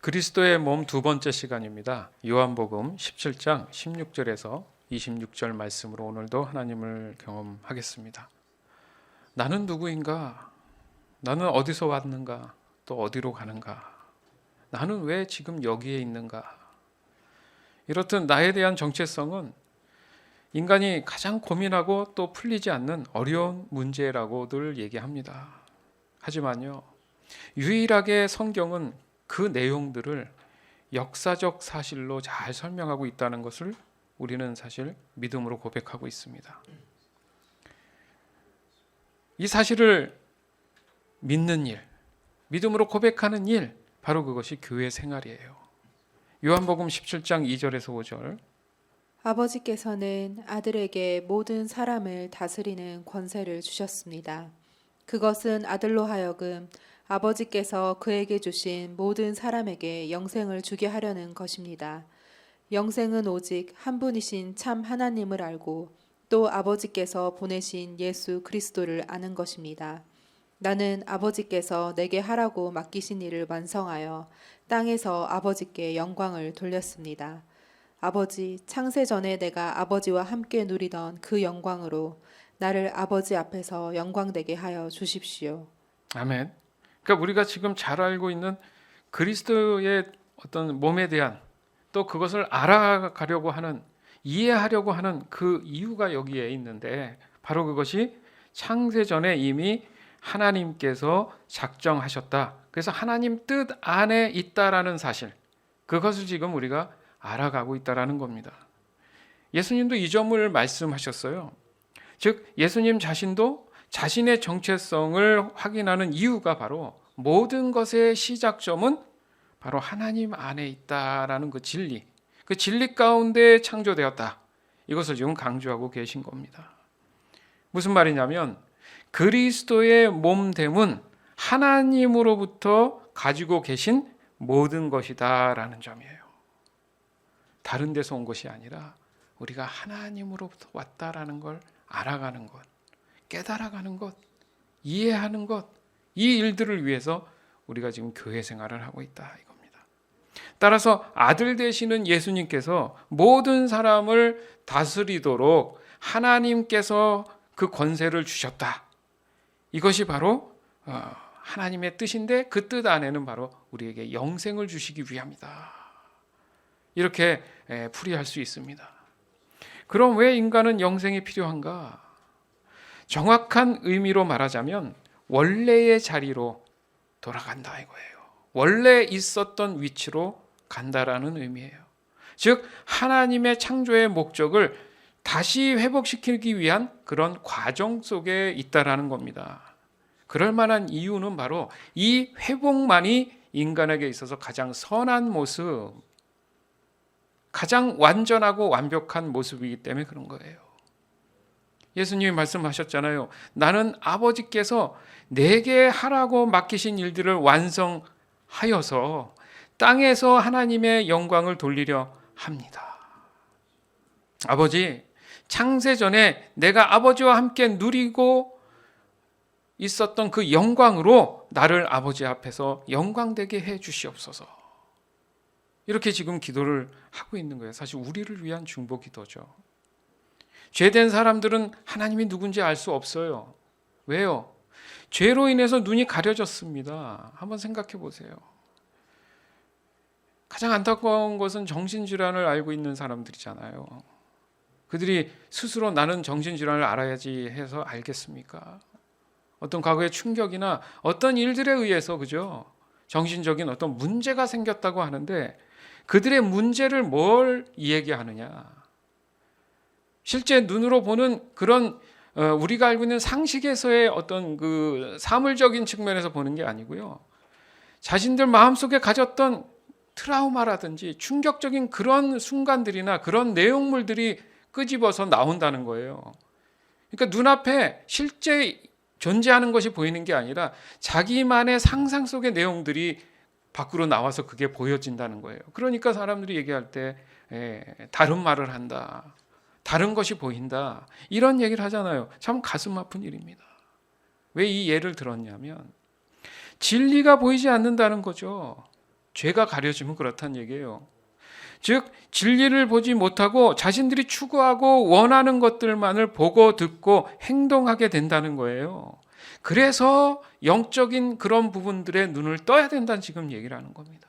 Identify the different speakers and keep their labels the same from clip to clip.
Speaker 1: 그리스도의 몸 두 번째 시간입니다. 요한복음 17장 16절에서 26절 말씀으로 오늘도 하나님을 경험하겠습니다. 나는 누구인가? 나는 어디서 왔는가? 또 어디로 가는가? 나는 왜 지금 여기에 있는가? 이렇듯 나에 대한 정체성은 인간이 가장 고민하고 또 풀리지 않는 어려운 문제라고들 얘기합니다. 하지만요, 유일하게 성경은 그 내용들을 역사적 사실로 잘 설명하고 있다는 것을 우리는 사실 믿음으로 고백하고 있습니다. 이 사실을 믿는 일, 믿음으로 고백하는 일, 바로 그것이 교회 생활이에요. 요한복음 17장 2절에서 5절.
Speaker 2: 아버지께서는 아들에게 모든 사람을 다스리는 권세를 주셨습니다. 그것은 아들로 하여금 아버지께서 그에게 주신 모든 사람에게 영생을 주게 하려는 것입니다. 영생은 오직 한 분이신 참 하나님을 알고 또 아버지께서 보내신 예수 그리스도를 아는 것입니다. 나는 아버지께서 내게 하라고 맡기신 일을 완성하여 땅에서 아버지께 영광을 돌렸습니다. 아버지, 창세 전에 내가 아버지와 함께 누리던 그 영광으로 나를 아버지 앞에서 영광되게 하여 주십시오.
Speaker 1: 아멘. 그러니까 우리가 지금 잘 알고 있는 그리스도의 어떤 몸에 대한 또 그것을 알아가려고 하는, 이해하려고 하는 그 이유가 여기에 있는데, 바로 그것이 창세 전에 이미 하나님께서 작정하셨다. 그래서 하나님 뜻 안에 있다라는 사실, 그것을 지금 우리가 알아가고 있다라는 겁니다. 예수님도 이 점을 말씀하셨어요. 즉 예수님 자신도 자신의 정체성을 확인하는 이유가 바로 모든 것의 시작점은 바로 하나님 안에 있다라는 그 진리 가운데 창조되었다. 이것을 지금 강조하고 계신 겁니다. 무슨 말이냐면 그리스도의 몸됨은 하나님으로부터 가지고 계신 모든 것이다라는 점이에요. 다른 데서 온 것이 아니라 우리가 하나님으로부터 왔다라는 걸 알아가는 것, 깨달아가는 것, 이해하는 것, 이 일들을 위해서 우리가 지금 교회 생활을 하고 있다 이겁니다. 따라서 아들 되시는 예수님께서 모든 사람을 다스리도록 하나님께서 그 권세를 주셨다. 이것이 바로 하나님의 뜻인데 그 뜻 안에는 바로 우리에게 영생을 주시기 위함이다. 이렇게 풀이할 수 있습니다. 그럼 왜 인간은 영생이 필요한가? 정확한 의미로 말하자면 원래의 자리로 돌아간다 이거예요. 원래 있었던 위치로 간다라는 의미예요. 즉 하나님의 창조의 목적을 다시 회복시키기 위한 그런 과정 속에 있다라는 겁니다. 그럴 만한 이유는 바로 이 회복만이 인간에게 있어서 가장 선한 모습, 가장 완전하고 완벽한 모습이기 때문에 그런 거예요. 예수님이 말씀하셨잖아요. 나는 아버지께서 내게 하라고 맡기신 일들을 완성하여서 땅에서 하나님의 영광을 돌리려 합니다. 아버지, 창세 전에 내가 아버지와 함께 누리고 있었던 그 영광으로 나를 아버지 앞에서 영광되게 해 주시옵소서. 이렇게 지금 기도를 하고 있는 거예요. 사실 우리를 위한 중보 기도죠. 죄된 사람들은 하나님이 누군지 알 수 없어요. 왜요? 죄로 인해서 눈이 가려졌습니다. 한번 생각해 보세요. 가장 안타까운 것은 정신질환을 앓고 있는 사람들이잖아요. 그들이 스스로 나는 정신질환을 알아야지 해서 알겠습니까? 어떤 과거의 충격이나 어떤 일들에 의해서 그죠? 정신적인 어떤 문제가 생겼다고 하는데 그들의 문제를 뭘 얘기하느냐? 실제 눈으로 보는 그런 우리가 알고 있는 상식에서의 어떤 그 사물적인 측면에서 보는 게 아니고요. 자신들 마음속에 가졌던 트라우마라든지 충격적인 그런 순간들이나 그런 내용물들이 끄집어서 나온다는 거예요. 그러니까 눈앞에 실제 존재하는 것이 보이는 게 아니라 자기만의 상상 속의 내용들이 밖으로 나와서 그게 보여진다는 거예요. 그러니까 사람들이 얘기할 때 다른 말을 한다. 다른 것이 보인다. 이런 얘기를 하잖아요. 참 가슴 아픈 일입니다. 왜 이 예를 들었냐면 진리가 보이지 않는다는 거죠. 죄가 가려지면 그렇다는 얘기예요. 즉 진리를 보지 못하고 자신들이 추구하고 원하는 것들만을 보고 듣고 행동하게 된다는 거예요. 그래서 영적인 그런 부분들에 눈을 떠야 된다는 지금 얘기를 하는 겁니다.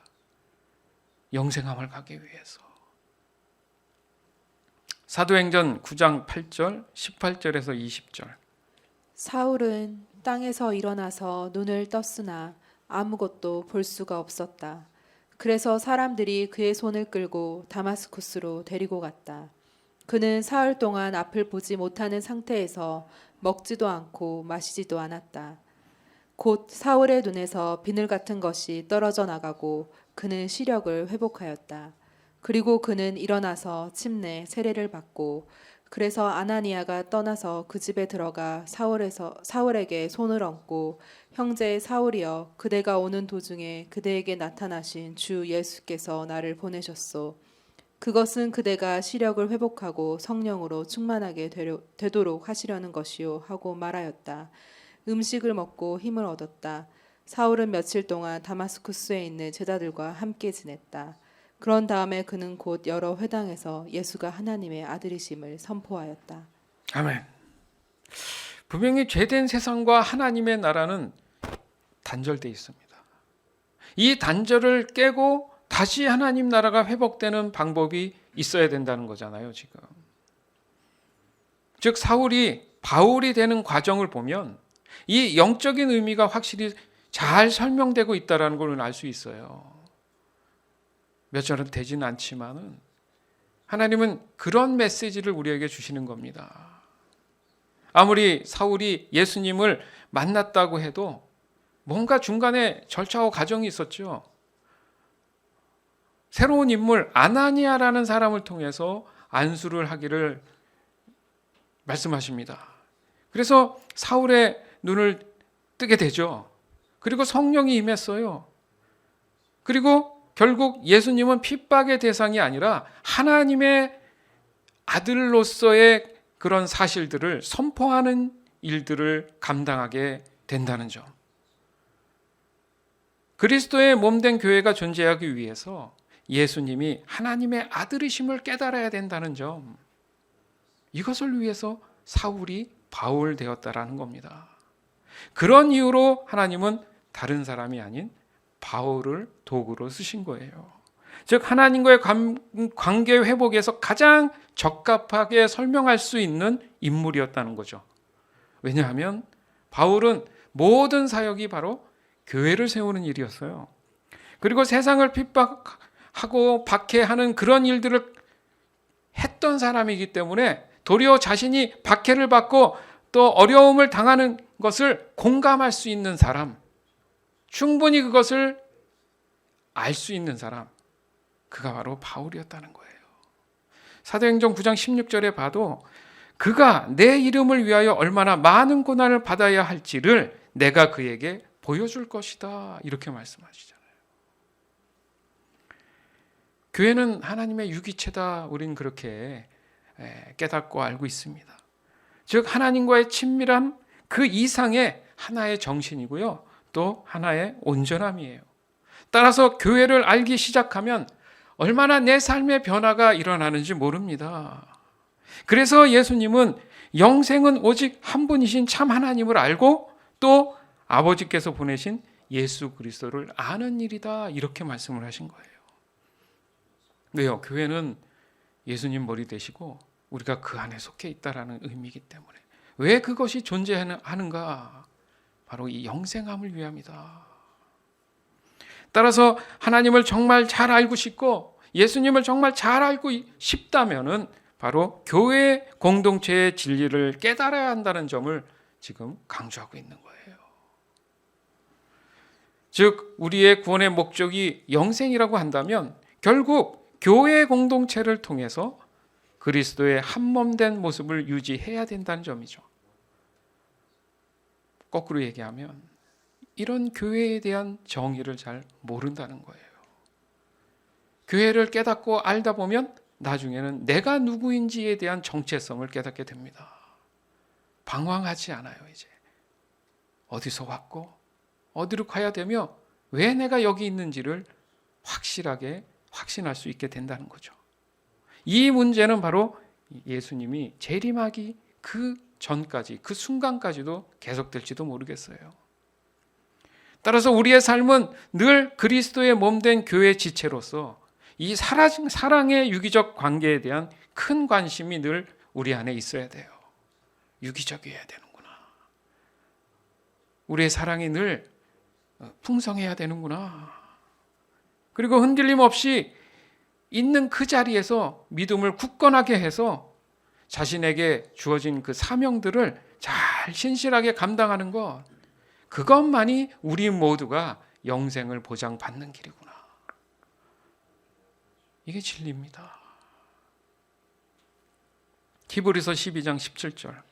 Speaker 1: 영생함을 가기 위해서. 사도행전 9장 8절, 18절에서 20절.
Speaker 2: 사울은 땅에서 일어나서 눈을 떴으나 아무것도 볼 수가 없었다. 그래서 사람들이 그의 손을 끌고 다마스쿠스로 데리고 갔다. 그는 사흘 동안 앞을 보지 못하는 상태에서 먹지도 않고 마시지도 않았다. 곧 사울의 눈에서 비늘 같은 것이 떨어져 나가고 그는 시력을 회복하였다. 그리고 그는 일어나서 침례 세례를 받고 그래서 아나니아가 떠나서 그 집에 들어가 사울에게 손을 얹고 형제 사울이여 그대가 오는 도중에 그대에게 나타나신 주 예수께서 나를 보내셨소. 그것은 그대가 시력을 회복하고 성령으로 충만하게 되도록 하시려는 것이요 하고 말하였다. 음식을 먹고 힘을 얻었다. 사울은 며칠 동안 다마스쿠스에 있는 제자들과 함께 지냈다. 그런 다음에 그는 곧 여러 회당에서 예수가 하나님의 아들이심을 선포하였다.
Speaker 1: 아멘. 분명히 죄된 세상과 하나님의 나라는 단절되어 있습니다. 이 단절을 깨고 다시 하나님 나라가 회복되는 방법이 있어야 된다는 거잖아요, 지금. 즉 사울이 바울이 되는 과정을 보면 이 영적인 의미가 확실히 잘 설명되고 있다는 걸 알 수 있어요. 몇 절은 되지는 않지만은 하나님은 그런 메시지를 우리에게 주시는 겁니다. 아무리 사울이 예수님을 만났다고 해도 뭔가 중간에 절차와 과정이 있었죠. 새로운 인물 아나니아라는 사람을 통해서 안수를 하기를 말씀하십니다. 그래서 사울의 눈을 뜨게 되죠. 그리고 성령이 임했어요. 그리고 결국 예수님은 핍박의 대상이 아니라 하나님의 아들로서의 그런 사실들을 선포하는 일들을 감당하게 된다는 점. 그리스도의 몸된 교회가 존재하기 위해서 예수님이 하나님의 아들이심을 깨달아야 된다는 점. 이것을 위해서 사울이 바울 되었다라는 겁니다. 그런 이유로 하나님은 다른 사람이 아닌 바울을 도구로 쓰신 거예요. 즉 하나님과의 관계 회복에서 가장 적합하게 설명할 수 있는 인물이었다는 거죠. 왜냐하면 바울은 모든 사역이 바로 교회를 세우는 일이었어요. 그리고 세상을 핍박하고 박해하는 그런 일들을 했던 사람이기 때문에 도리어 자신이 박해를 받고 또 어려움을 당하는 것을 공감할 수 있는 사람, 충분히 그것을 알 수 있는 사람, 그가 바로 바울이었다는 거예요. 사도행전 9장 16절에 봐도 그가 내 이름을 위하여 얼마나 많은 고난을 받아야 할지를 내가 그에게 보여줄 것이다, 이렇게 말씀하시잖아요. 교회는 하나님의 유기체다, 우린 그렇게 깨닫고 알고 있습니다. 즉 하나님과의 친밀함 그 이상의 하나의 정신이고요, 또 하나의 온전함이에요. 따라서 교회를 알기 시작하면 얼마나 내 삶의 변화가 일어나는지 모릅니다. 그래서 예수님은 영생은 오직 한 분이신 참 하나님을 알고 또 아버지께서 보내신 예수 그리스도를 아는 일이다, 이렇게 말씀을 하신 거예요. 왜요? 교회는 예수님 머리 되시고 우리가 그 안에 속해 있다라는 의미이기 때문에. 왜 그것이 존재하는가? 바로 이 영생함을 위함이다. 따라서 하나님을 정말 잘 알고 싶고 예수님을 정말 잘 알고 싶다면은 바로 교회 공동체의 진리를 깨달아야 한다는 점을 지금 강조하고 있는 거예요. 즉 우리의 구원의 목적이 영생이라고 한다면 결국 교회 공동체를 통해서 그리스도의 한몸된 모습을 유지해야 된다는 점이죠. 거꾸로 얘기하면 이런 교회에 대한 정의를 잘 모른다는 거예요. 교회를 깨닫고 알다 보면 나중에는 내가 누구인지에 대한 정체성을 깨닫게 됩니다. 방황하지 않아요. 이제 어디서 왔고 어디로 가야 되며 왜 내가 여기 있는지를 확실하게 확신할 수 있게 된다는 거죠. 이 문제는 바로 예수님이 재림하기 그 전까지, 그 순간까지도 계속될지도 모르겠어요. 따라서 우리의 삶은 늘 그리스도의 몸된 교회 지체로서 이 사랑의 유기적 관계에 대한 큰 관심이 늘 우리 안에 있어야 돼요. 유기적이어야 되는구나. 우리의 사랑이 늘 풍성해야 되는구나. 그리고 흔들림 없이 있는 그 자리에서 믿음을 굳건하게 해서 자신에게 주어진 그 사명들을 잘 신실하게 감당하는 것, 그것만이 우리 모두가 영생을 보장받는 길이구나. 이게 진리입니다. 히브리서 12장 17절.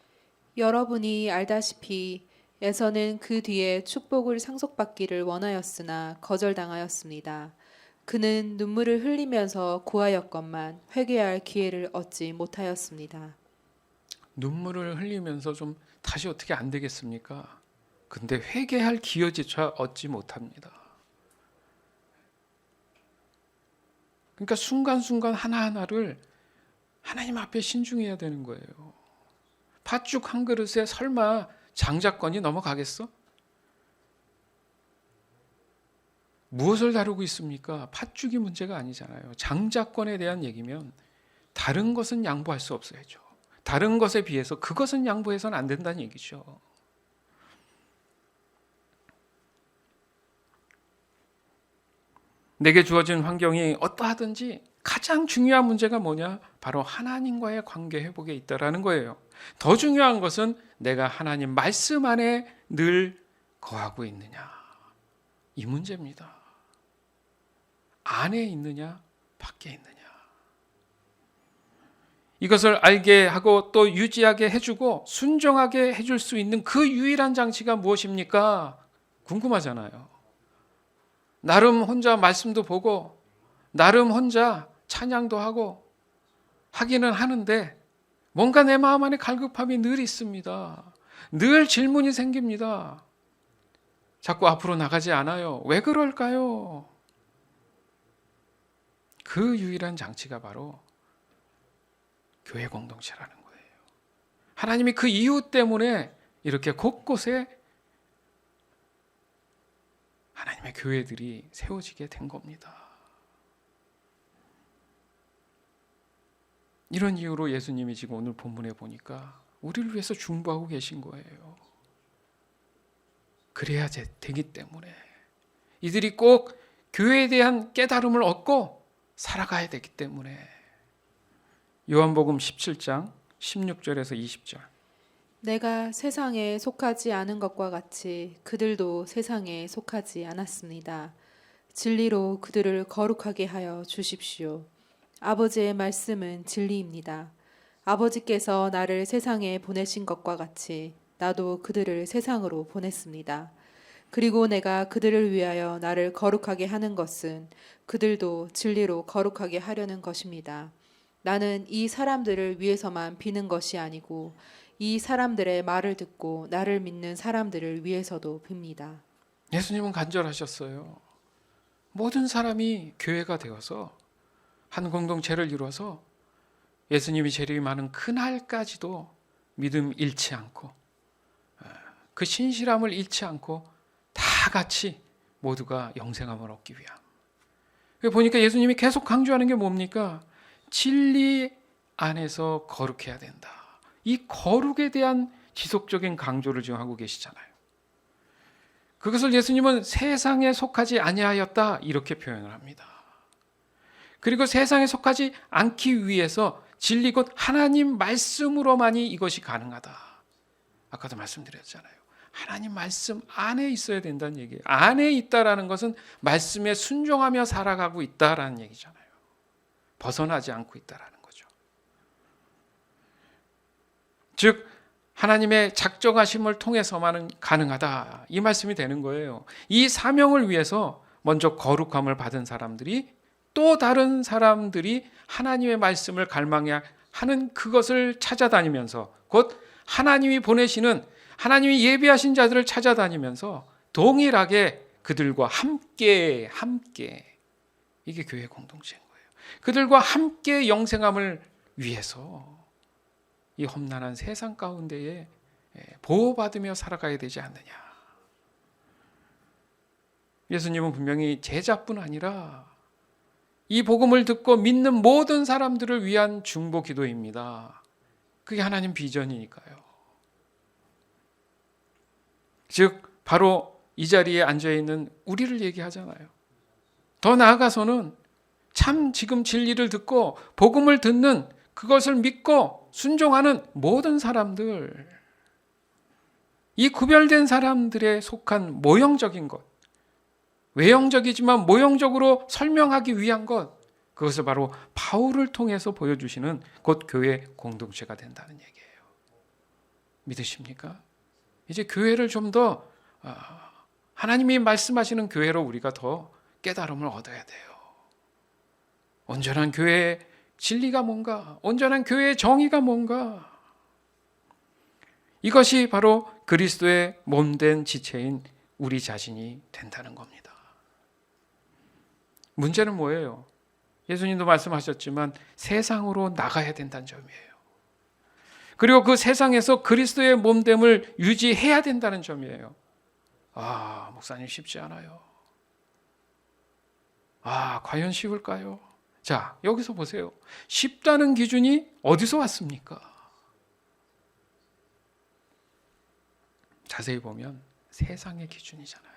Speaker 2: 여러분이 알다시피 에서는 그 뒤에 축복을 상속받기를 원하였으나 거절당하였습니다. 그는 눈물을 흘리면서 구하였건만 회개할 기회를 얻지 못하였습니다.
Speaker 1: 눈물을 흘리면서 좀 다시 어떻게 안 되겠습니까? 근데 회개할 기회조차 얻지 못합니다. 그러니까 순간순간 하나하나를 하나님 앞에 신중해야 되는 거예요. 팥죽 한 그릇에 설마 장자권이 넘어가겠어? 무엇을 다루고 있습니까? 팥죽이 문제가 아니잖아요. 장자권에 대한 얘기면 다른 것은 양보할 수 없어야죠. 다른 것에 비해서 그것은 양보해서는 안 된다는 얘기죠. 내게 주어진 환경이 어떠하든지 가장 중요한 문제가 뭐냐? 바로 하나님과의 관계 회복에 있다라는 거예요. 더 중요한 것은 내가 하나님 말씀 안에 늘 거하고 있느냐. 이 문제입니다. 안에 있느냐, 밖에 있느냐. 이것을 알게 하고 또 유지하게 해주고 순종하게 해줄 수 있는 그 유일한 장치가 무엇입니까? 궁금하잖아요. 나름 혼자 말씀도 보고 나름 혼자 찬양도 하고 하기는 하는데 뭔가 내 마음 안에 갈급함이 늘 있습니다. 늘 질문이 생깁니다. 자꾸 앞으로 나가지 않아요. 왜 그럴까요? 그 유일한 장치가 바로 교회 공동체라는 거예요. 하나님이 그 이유 때문에 이렇게 곳곳에 하나님의 교회들이 세워지게 된 겁니다. 이런 이유로 예수님이 지금 오늘 본문에 보니까 우리를 위해서 중보하고 계신 거예요. 그래야 되기 때문에 이들이 꼭 교회에 대한 깨달음을 얻고 살아가야 되기 때문에. 요한복음 17장 16절에서 20절.
Speaker 2: 내가 세상에 속하지 않은 것과 같이 그들도 세상에 속하지 않았습니다. 진리로 그들을 거룩하게 하여 주십시오. 아버지의 말씀은 진리입니다. 아버지께서 나를 세상에 보내신 것과 같이 나도 그들을 세상으로 보냈습니다. 그리고 내가 그들을 위하여 나를 거룩하게 하는 것은 그들도 진리로 거룩하게 하려는 것입니다. 나는 이 사람들을 위해서만 비는 것이 아니고 이 사람들의 말을 듣고 나를 믿는 사람들을 위해서도 빕니다.
Speaker 1: 예수님은 간절하셨어요. 모든 사람이 교회가 되어서 한 공동체를 이루어서 예수님이 재림하는 그날까지도 믿음 잃지 않고 그 신실함을 잃지 않고 다 같이 모두가 영생함을 얻기 위함. 보니까 예수님이 계속 강조하는 게 뭡니까? 진리 안에서 거룩해야 된다. 이 거룩에 대한 지속적인 강조를 지금 하고 계시잖아요. 그것을 예수님은 세상에 속하지 아니하였다 이렇게 표현을 합니다. 그리고 세상에 속하지 않기 위해서 진리 곧 하나님 말씀으로만이 이것이 가능하다. 아까도 말씀드렸잖아요. 하나님 말씀 안에 있어야 된다는 얘기예요. 안에 있다라는 것은 말씀에 순종하며 살아가고 있다라는 얘기잖아요. 벗어나지 않고 있다라는 거죠. 즉 하나님의 작정하심을 통해서만 가능하다. 이 말씀이 되는 거예요. 이 사명을 위해서 먼저 거룩함을 받은 사람들이 또 다른 사람들이 하나님의 말씀을 갈망해야 하는 그것을 찾아다니면서 곧 하나님이 보내시는 하나님이 예비하신 자들을 찾아다니면서 동일하게 그들과 함께 이게 교회 공동체인 거예요. 그들과 함께 영생함을 위해서 이 험난한 세상 가운데에 보호받으며 살아가야 되지 않느냐. 예수님은 분명히 제자뿐 아니라 이 복음을 듣고 믿는 모든 사람들을 위한 중보 기도입니다. 그게 하나님 비전이니까요. 즉 바로 이 자리에 앉아있는 우리를 얘기하잖아요. 더 나아가서는 참 지금 진리를 듣고 복음을 듣는, 그것을 믿고 순종하는 모든 사람들, 이 구별된 사람들에 속한 모형적인 것, 외형적이지만 모형적으로 설명하기 위한 것, 그것을 바로 바울을 통해서 보여주시는 곧 교회 공동체가 된다는 얘기예요. 믿으십니까? 이제 교회를 좀 더 하나님이 말씀하시는 교회로 우리가 더 깨달음을 얻어야 돼요. 온전한 교회의 진리가 뭔가, 온전한 교회의 정의가 뭔가, 이것이 바로 그리스도의 몸된 지체인 우리 자신이 된다는 겁니다. 문제는 뭐예요? 예수님도 말씀하셨지만 세상으로 나가야 된다는 점이에요. 그리고 그 세상에서 그리스도의 몸됨을 유지해야 된다는 점이에요. 목사님 쉽지 않아요. 과연 쉬울까요? 자, 여기서 보세요. 쉽다는 기준이 어디서 왔습니까? 자세히 보면 세상의 기준이잖아요.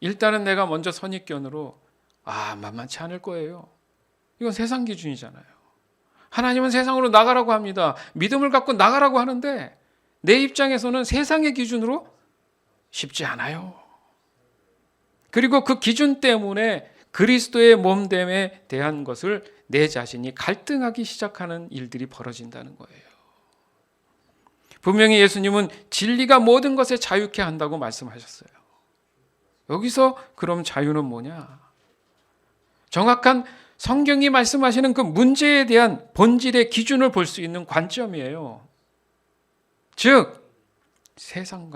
Speaker 1: 일단은 내가 먼저 선입견으로 만만치 않을 거예요. 이건 세상 기준이잖아요. 하나님은 세상으로 나가라고 합니다. 믿음을 갖고 나가라고 하는데 내 입장에서는 세상의 기준으로 쉽지 않아요. 그리고 그 기준 때문에 그리스도의 몸됨에 대한 것을 내 자신이 갈등하기 시작하는 일들이 벌어진다는 거예요. 분명히 예수님은 진리가 모든 것에 자유케 한다고 말씀하셨어요. 여기서 그럼 자유는 뭐냐? 정확한 성경이 말씀하시는 그 문제에 대한 본질의 기준을 볼 수 있는 관점이에요. 즉 세상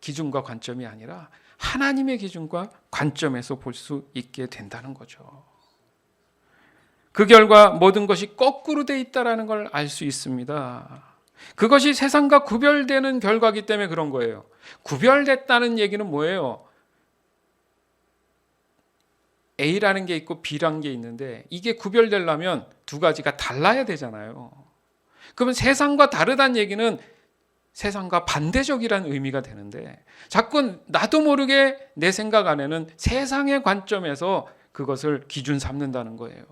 Speaker 1: 기준과 관점이 아니라 하나님의 기준과 관점에서 볼 수 있게 된다는 거죠. 그 결과 모든 것이 거꾸로 돼 있다는 걸 알 수 있습니다. 그것이 세상과 구별되는 결과이기 때문에 그런 거예요. 구별됐다는 얘기는 뭐예요? A라는 게 있고 B라는 게 있는데 이게 구별되려면 두 가지가 달라야 되잖아요. 그러면 세상과 다르다는 얘기는 세상과 반대적이라는 의미가 되는데 자꾸 나도 모르게 내 생각 안에는 세상의 관점에서 그것을 기준 삼는다는 거예요.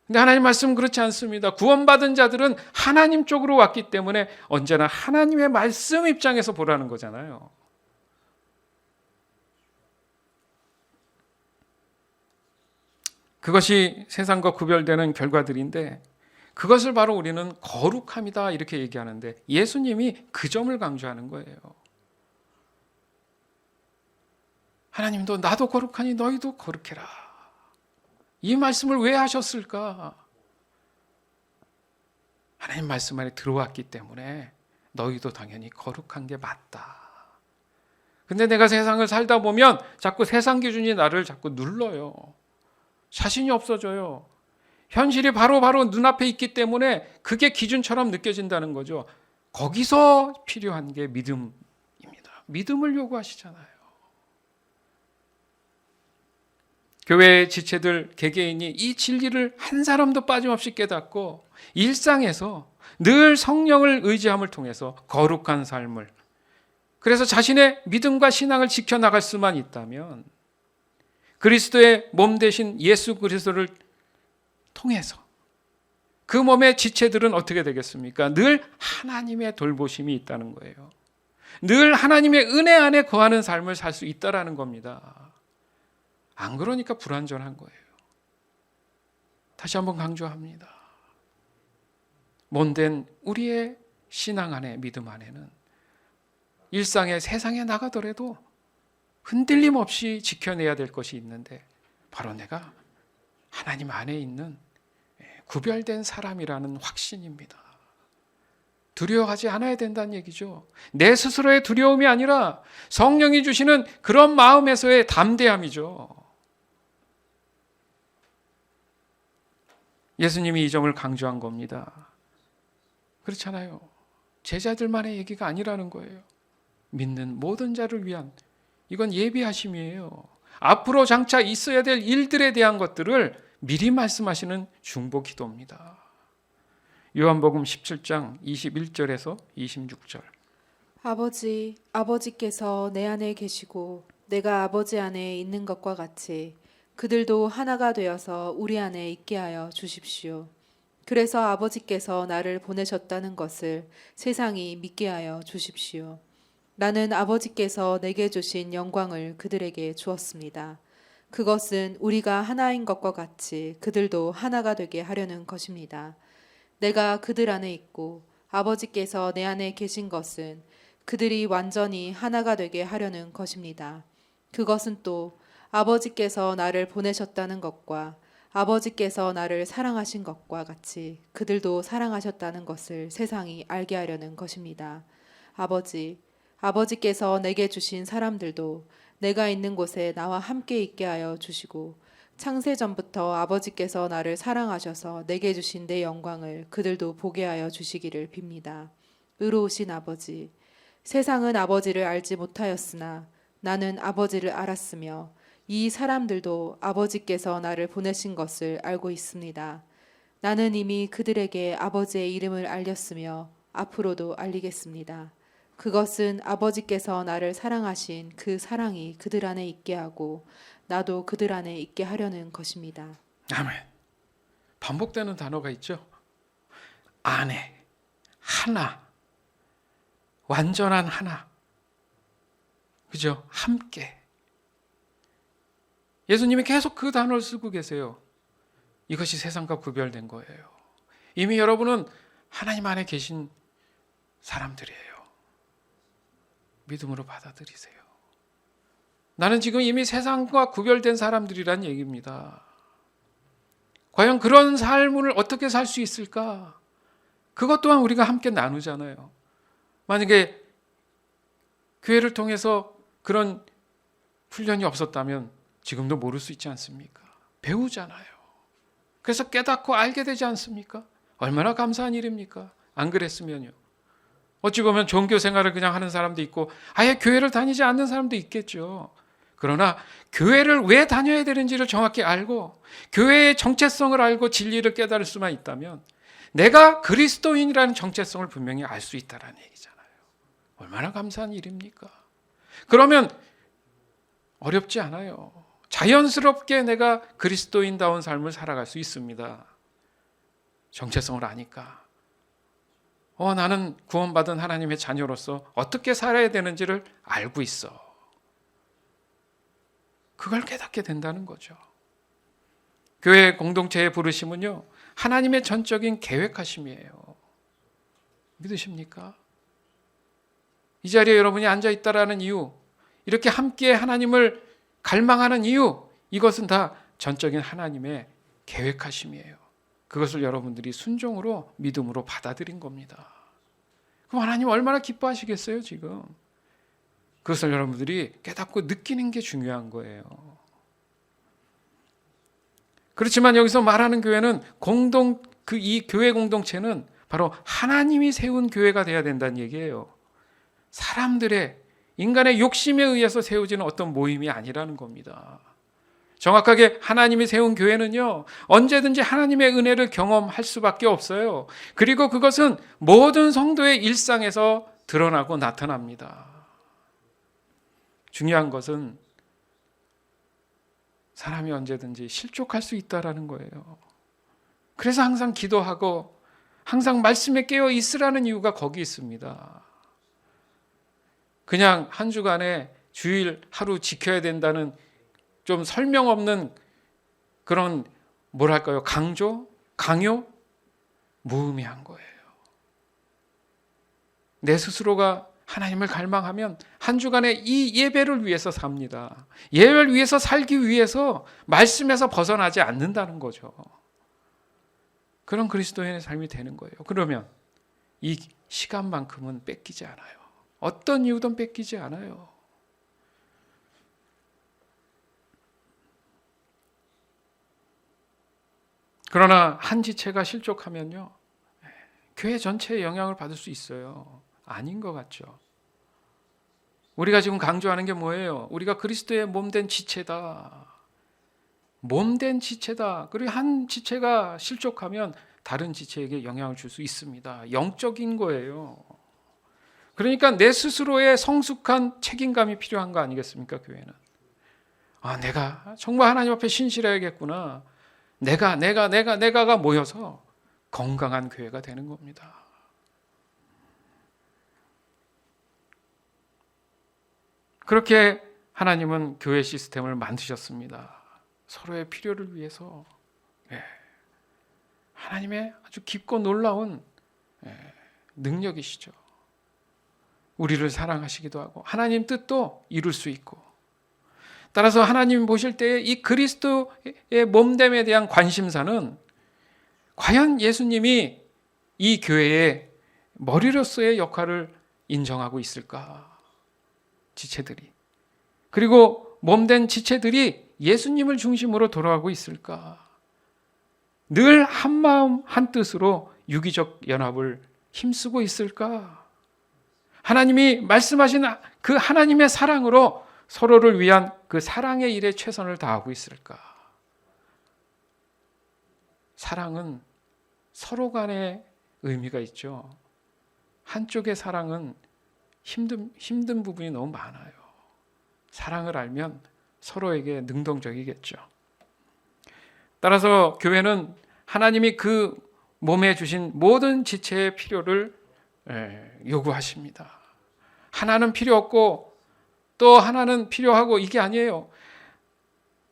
Speaker 1: 근데 하나님 말씀은 그렇지 않습니다. 구원받은 자들은 하나님 쪽으로 왔기 때문에 언제나 하나님의 말씀 입장에서 보라는 거잖아요. 그것이 세상과 구별되는 결과들인데 그것을 바로 우리는 거룩함이다 이렇게 얘기하는데 예수님이 그 점을 강조하는 거예요. 하나님도 나도 거룩하니 너희도 거룩해라. 이 말씀을 왜 하셨을까? 하나님 말씀 안에 들어왔기 때문에 너희도 당연히 거룩한 게 맞다. 근데 내가 세상을 살다 보면 자꾸 세상 기준이 나를 자꾸 눌러요. 자신이 없어져요. 현실이 바로 눈앞에 있기 때문에 그게 기준처럼 느껴진다는 거죠. 거기서 필요한 게 믿음입니다. 믿음을 요구하시잖아요. 교회의 지체들 개개인이 이 진리를 한 사람도 빠짐없이 깨닫고 일상에서 늘 성령을 의지함을 통해서 거룩한 삶을, 그래서 자신의 믿음과 신앙을 지켜나갈 수만 있다면 그리스도의 몸 되신 예수 그리스도를 통해서 그 몸의 지체들은 어떻게 되겠습니까? 늘 하나님의 돌보심이 있다는 거예요. 늘 하나님의 은혜 안에 거하는 삶을 살 수 있다라는 겁니다. 안 그러니까 불완전한 거예요. 다시 한번 강조합니다. 몸된 우리의 신앙 안에, 믿음 안에는 일상의 세상에 나가더라도 흔들림 없이 지켜내야 될 것이 있는데 바로 내가 하나님 안에 있는 구별된 사람이라는 확신입니다. 두려워하지 않아야 된다는 얘기죠. 내 스스로의 두려움이 아니라 성령이 주시는 그런 마음에서의 담대함이죠. 예수님이 이 점을 강조한 겁니다. 그렇잖아요. 제자들만의 얘기가 아니라는 거예요. 믿는 모든 자를 위한, 이건 예비하심이에요. 앞으로 장차 있어야 될 일들에 대한 것들을 미리 말씀하시는 중보 기도입니다. 요한복음 17장 21절에서 26절.
Speaker 2: 아버지께서 내 안에 계시고 내가 아버지 안에 있는 것과 같이 그들도 하나가 되어서 우리 안에 있게 하여 주십시오. 그래서 아버지께서 나를 보내셨다는 것을 세상이 믿게 하여 주십시오. 나는 아버지께서 내게 주신 영광을 그들에게 주었습니다. 그것은 우리가 하나인 것과 같이 그들도 하나가 되게 하려는 것입니다. 내가 그들 안에 있고 아버지께서 내 안에 계신 것은 그들이 완전히 하나가 되게 하려는 것입니다. 그것은 또 아버지께서 나를 보내셨다는 것과 아버지께서 나를 사랑하신 것과 같이 그들도 사랑하셨다는 것을 세상이 알게 하려는 것입니다. 아버지께서 내게 주신 사람들도 내가 있는 곳에 나와 함께 있게 하여 주시고 창세전부터 아버지께서 나를 사랑하셔서 내게 주신 내 영광을 그들도 보게 하여 주시기를 빕니다. 의로우신 아버지, 세상은 아버지를 알지 못하였으나 나는 아버지를 알았으며 이 사람들도 아버지께서 나를 보내신 것을 알고 있습니다. 나는 이미 그들에게 아버지의 이름을 알렸으며 앞으로도 알리겠습니다. 그것은 아버지께서 나를 사랑하신 그 사랑이 그들 안에 있게 하고 나도 그들 안에 있게 하려는 것입니다.
Speaker 1: 아멘. 반복되는 단어가 있죠. 안에, 하나, 완전한 하나. 그죠? 함께. 예수님이 계속 그 단어를 쓰고 계세요. 이것이 세상과 구별된 거예요. 이미 여러분은 하나님 안에 계신 사람들이에요. 믿음으로 받아들이세요. 나는 지금 이미 세상과 구별된 사람들이란 얘기입니다. 과연 그런 삶을 어떻게 살 수 있을까? 그것 또한 우리가 함께 나누잖아요. 만약에 교회를 통해서 그런 훈련이 없었다면 지금도 모를 수 있지 않습니까? 배우잖아요. 그래서 깨닫고 알게 되지 않습니까? 얼마나 감사한 일입니까? 안 그랬으면요. 어찌 보면 종교 생활을 그냥 하는 사람도 있고 아예 교회를 다니지 않는 사람도 있겠죠. 그러나 교회를 왜 다녀야 되는지를 정확히 알고 교회의 정체성을 알고 진리를 깨달을 수만 있다면 내가 그리스도인이라는 정체성을 분명히 알 수 있다는 얘기잖아요. 얼마나 감사한 일입니까? 그러면 어렵지 않아요. 자연스럽게 내가 그리스도인다운 삶을 살아갈 수 있습니다. 정체성을 아니까. 나는 구원받은 하나님의 자녀로서 어떻게 살아야 되는지를 알고 있어. 그걸 깨닫게 된다는 거죠. 교회 공동체의 부르심은요, 하나님의 전적인 계획하심이에요. 믿으십니까? 이 자리에 여러분이 앉아 있다라는 이유, 이렇게 함께 하나님을 갈망하는 이유, 이것은 다 전적인 하나님의 계획하심이에요. 그것을 여러분들이 순종으로 믿음으로 받아들인 겁니다. 그럼 하나님 얼마나 기뻐하시겠어요, 지금? 그것을 여러분들이 깨닫고 느끼는 게 중요한 거예요. 그렇지만 여기서 말하는 교회는 이 교회 공동체는 바로 하나님이 세운 교회가 돼야 된다는 얘기예요. 사람들의 인간의 욕심에 의해서 세워지는 어떤 모임이 아니라는 겁니다. 정확하게 하나님이 세운 교회는요, 언제든지 하나님의 은혜를 경험할 수밖에 없어요. 그리고 그것은 모든 성도의 일상에서 드러나고 나타납니다. 중요한 것은 사람이 언제든지 실족할 수 있다는 거예요. 그래서 항상 기도하고 항상 말씀에 깨어 있으라는 이유가 거기 있습니다. 그냥 한 주간에 주일 하루 지켜야 된다는 좀 설명 없는 그런 강요? 무의미한 거예요. 내 스스로가 하나님을 갈망하면 한 주간에 이 예배를 위해서 삽니다. 예배를 위해서 살기 위해서 말씀에서 벗어나지 않는다는 거죠. 그런 그리스도인의 삶이 되는 거예요. 그러면 이 시간만큼은 뺏기지 않아요. 어떤 이유든 뺏기지 않아요. 그러나 한 지체가 실족하면요, 교회 전체에 영향을 받을 수 있어요. 아닌 것 같죠. 우리가 지금 강조하는 게 뭐예요? 우리가 그리스도의 몸된 지체다. 몸된 지체다. 그리고 한 지체가 실족하면 다른 지체에게 영향을 줄 수 있습니다. 영적인 거예요. 그러니까 내 스스로의 성숙한 책임감이 필요한 거 아니겠습니까? 교회는. 내가 정말 하나님 앞에 신실해야겠구나. 내가가 모여서 건강한 교회가 되는 겁니다. 그렇게 하나님은 교회 시스템을 만드셨습니다. 서로의 필요를 위해서. 하나님의 아주 깊고 놀라운 능력이시죠. 우리를 사랑하시기도 하고 하나님 뜻도 이룰 수 있고, 따라서 하나님 보실 때 이 그리스도의 몸됨에 대한 관심사는 과연 예수님이 이 교회의 머리로서의 역할을 인정하고 있을까? 지체들이. 그리고 몸된 지체들이 예수님을 중심으로 돌아가고 있을까? 늘 한마음 한뜻으로 유기적 연합을 힘쓰고 있을까? 하나님이 말씀하신 그 하나님의 사랑으로 서로를 위한 그 사랑의 일에 최선을 다하고 있을까? 사랑은 서로 간의 의미가 있죠. 한쪽의 사랑은 힘든 부분이 너무 많아요. 사랑을 알면 서로에게 능동적이겠죠. 따라서 교회는 하나님이 그 몸에 주신 모든 지체의 필요를 요구하십니다. 하나는 필요 없고 또 하나는 필요하고, 이게 아니에요.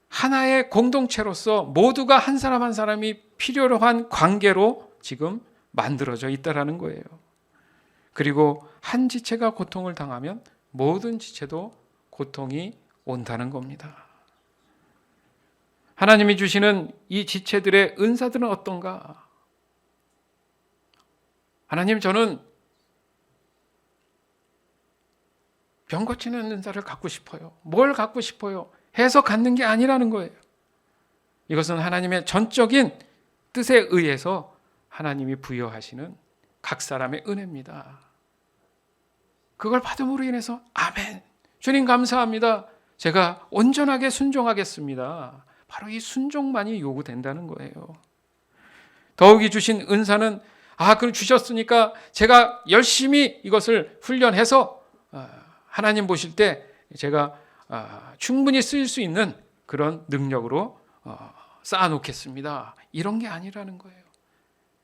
Speaker 1: 하나의 공동체로서 모두가 한 사람 한 사람이 필요로 한 관계로 지금 만들어져 있다라는 거예요. 그리고 한 지체가 고통을 당하면 모든 지체도 고통이 온다는 겁니다. 하나님이 주시는 이 지체들의 은사들은 어떤가? 하나님, 저는 병 고치는 은사를 갖고 싶어요. 뭘 갖고 싶어요? 해서 갖는 게 아니라는 거예요. 이것은 하나님의 전적인 뜻에 의해서 하나님이 부여하시는 각 사람의 은혜입니다. 그걸 받음으로 인해서 아멘, 주님 감사합니다, 제가 온전하게 순종하겠습니다. 바로 이 순종만이 요구된다는 거예요. 더욱이 주신 은사는 그걸 주셨으니까 제가 열심히 이것을 훈련해서 하나님 보실 때 제가 충분히 쓰일 수 있는 그런 능력으로 쌓아놓겠습니다. 이런 게 아니라는 거예요.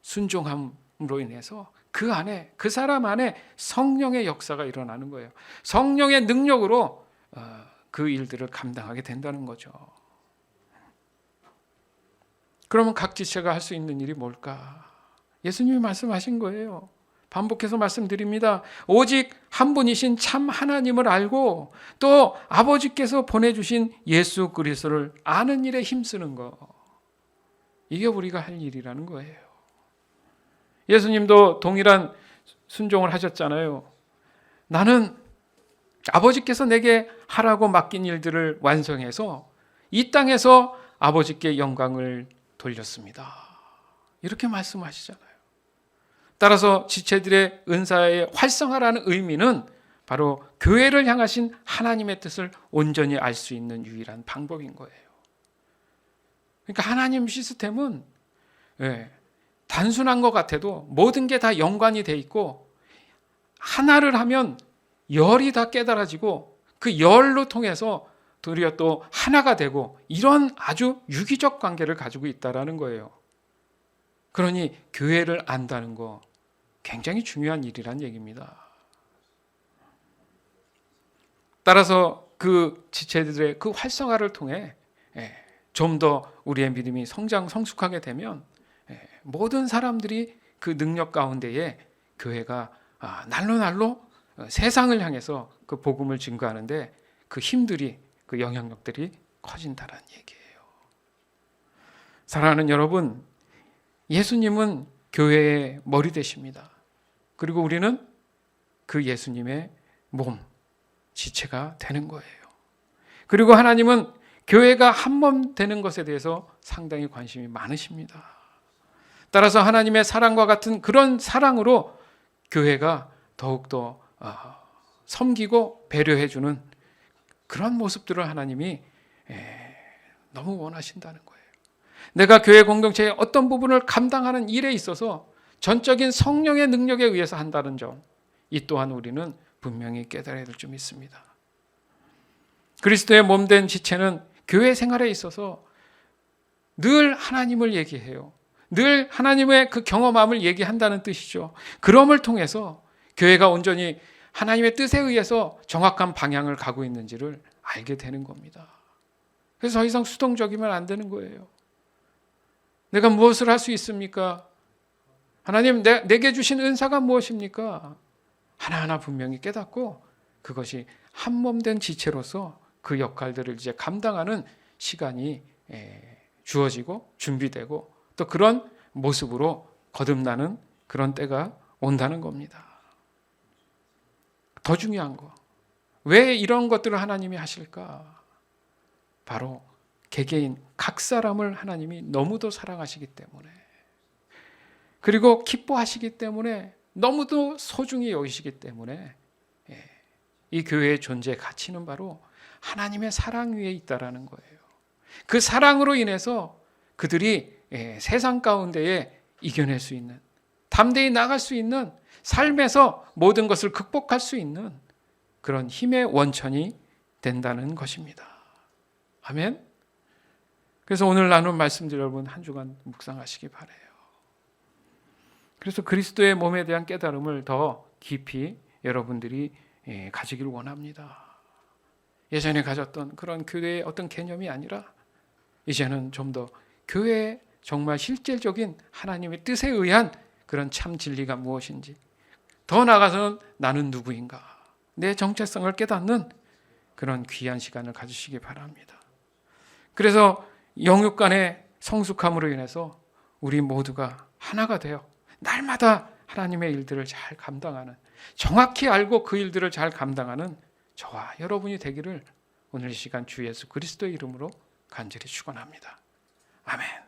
Speaker 1: 순종함으로 인해서 그 안에, 그 사람 안에 성령의 역사가 일어나는 거예요. 성령의 능력으로 그 일들을 감당하게 된다는 거죠. 그러면 각 지체가 할 수 있는 일이 뭘까? 예수님이 말씀하신 거예요. 반복해서 말씀드립니다. 오직 한 분이신 참 하나님을 알고 또 아버지께서 보내주신 예수 그리스도를 아는 일에 힘쓰는 거, 이게 우리가 할 일이라는 거예요. 예수님도 동일한 순종을 하셨잖아요. 나는 아버지께서 내게 하라고 맡긴 일들을 완성해서 이 땅에서 아버지께 영광을 돌렸습니다. 이렇게 말씀하시잖아요. 따라서 지체들의 은사의 활성화라는 의미는 바로 교회를 향하신 하나님의 뜻을 온전히 알 수 있는 유일한 방법인 거예요. 그러니까 하나님 시스템은 단순한 것 같아도 모든 게 다 연관이 돼 있고, 하나를 하면 열이 다 깨달아지고 그 열로 통해서 도리어 또 하나가 되고, 이런 아주 유기적 관계를 가지고 있다는 거예요. 그러니 교회를 안다는 거 굉장히 중요한 일이란 얘기입니다. 따라서 그 지체들의 그 활성화를 통해 좀 더 우리의 믿음이 성숙하게 되면 모든 사람들이 그 능력 가운데에 교회가 날로 세상을 향해서 그 복음을 증거하는데 그 힘들이, 그 영향력들이 커진다는 얘기예요. 사랑하는 여러분, 예수님은 교회의 머리 되십니다. 그리고 우리는 그 예수님의 몸, 지체가 되는 거예요. 그리고 하나님은 교회가 한 몸 되는 것에 대해서 상당히 관심이 많으십니다. 따라서 하나님의 사랑과 같은 그런 사랑으로 교회가 더욱더 섬기고 배려해주는 그런 모습들을 하나님이 너무 원하신다는 거예요. 내가 교회 공동체의 어떤 부분을 감당하는 일에 있어서 전적인 성령의 능력에 의해서 한다는 점, 이 또한 우리는 분명히 깨달아야 될 점이 있습니다. 그리스도의 몸된 지체는 교회 생활에 있어서 늘 하나님을 얘기해요. 늘 하나님의 그 경험함을 얘기한다는 뜻이죠. 그럼을 통해서 교회가 온전히 하나님의 뜻에 의해서 정확한 방향을 가고 있는지를 알게 되는 겁니다. 그래서 더 이상 수동적이면 안 되는 거예요. 내가 무엇을 할 수 있습니까? 하나님 내게 주신 은사가 무엇입니까? 하나하나 분명히 깨닫고 그것이 한 몸 된 지체로서 그 역할들을 이제 감당하는 시간이 주어지고 준비되고 또 그런 모습으로 거듭나는 그런 때가 온다는 겁니다. 더 중요한 거, 왜 이런 것들을 하나님이 하실까? 바로 개개인 각 사람을 하나님이 너무도 사랑하시기 때문에, 그리고 기뻐하시기 때문에, 너무도 소중히 여기시기 때문에 이 교회의 존재의 가치는 바로 하나님의 사랑 위에 있다라는 거예요. 그 사랑으로 인해서 그들이 세상 가운데에 이겨낼 수 있는, 담대히 나갈 수 있는, 삶에서 모든 것을 극복할 수 있는 그런 힘의 원천이 된다는 것입니다. 아멘. 그래서 오늘 나눈 말씀들 여러분 한 주간 묵상하시기 바라요. 그래서 그리스도의 몸에 대한 깨달음을 더 깊이 여러분들이 가지기를 원합니다. 예전에 가졌던 그런 교회의 어떤 개념이 아니라 이제는 좀 더 교회의 정말 실질적인 하나님의 뜻에 의한 그런 참 진리가 무엇인지, 더 나아가서는 나는 누구인가, 내 정체성을 깨닫는 그런 귀한 시간을 가지시기 바랍니다. 그래서 영육 간의 성숙함으로 인해서 우리 모두가 하나가 되어 날마다 하나님의 일들을 잘 감당하는, 정확히 알고 그 일들을 잘 감당하는 저와 여러분이 되기를 오늘 이 시간 주 예수 그리스도의 이름으로 간절히 축원합니다. 아멘.